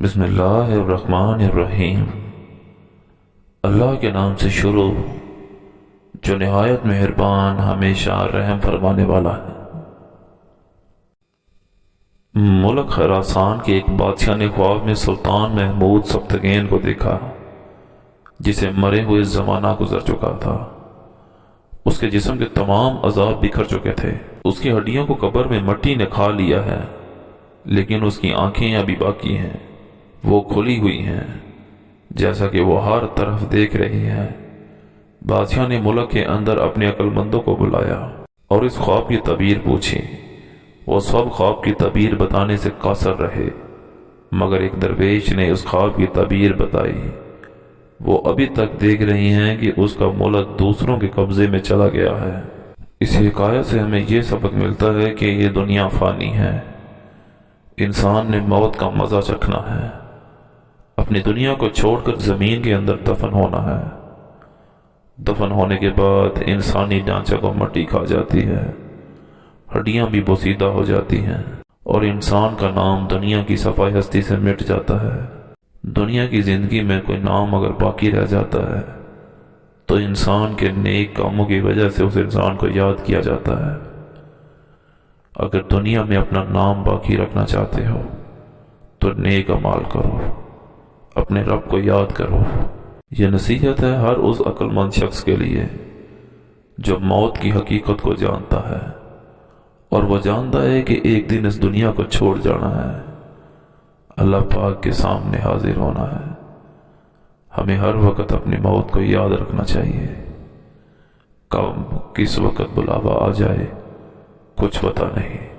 بسم اللہ الرحمن الرحیم۔ اللہ کے نام سے شروع جو نہایت مہربان ہمیشہ رحم فرمانے والا ہے۔ ملک خراسان کے ایک بادشاہ نے خواب میں سلطان محمود سبکتگین کو دیکھا جسے مرے ہوئے زمانہ گزر چکا تھا۔ اس کے جسم کے تمام اعضاء بکھر چکے تھے۔ اس کی ہڈیوں کو قبر میں مٹی نے کھا لیا ہے، لیکن اس کی آنکھیں ابھی باقی ہیں، وہ کھلی ہوئی ہیں جیسا کہ وہ ہر طرف دیکھ رہی ہے۔ بادشاہ نے ملک کے اندر اپنے عقل مندوں کو بلایا اور اس خواب کی تعبیر پوچھی۔ وہ سب خواب کی تعبیر بتانے سے قاصر رہے، مگر ایک درویش نے اس خواب کی تعبیر بتائی۔ وہ ابھی تک دیکھ رہی ہیں کہ اس کا ملک دوسروں کے قبضے میں چلا گیا ہے۔ اس حکایت سے ہمیں یہ سبق ملتا ہے کہ یہ دنیا فانی ہے، انسان نے موت کا مزہ چکھنا ہے، اپنی دنیا کو چھوڑ کر زمین کے اندر دفن ہونا ہے۔ دفن ہونے کے بعد انسانی ڈھانچہ کو مٹی کھا جاتی ہے، ہڈیاں بھی بوسیدہ ہو جاتی ہیں، اور انسان کا نام دنیا کی صفائی ہستی سے مٹ جاتا ہے۔ دنیا کی زندگی میں کوئی نام اگر باقی رہ جاتا ہے تو انسان کے نیک کاموں کی وجہ سے اس انسان کو یاد کیا جاتا ہے۔ اگر دنیا میں اپنا نام باقی رکھنا چاہتے ہو تو نیک اعمال کرو، اپنے رب کو یاد کرو۔ یہ نصیحت ہے ہر اس عقل مند شخص کے لیے جو موت کی حقیقت کو جانتا ہے اور وہ جانتا ہے کہ ایک دن اس دنیا کو چھوڑ جانا ہے، اللہ پاک کے سامنے حاضر ہونا ہے۔ ہمیں ہر وقت اپنی موت کو یاد رکھنا چاہیے۔ کب کس وقت بلاوا آ جائے کچھ پتہ نہیں۔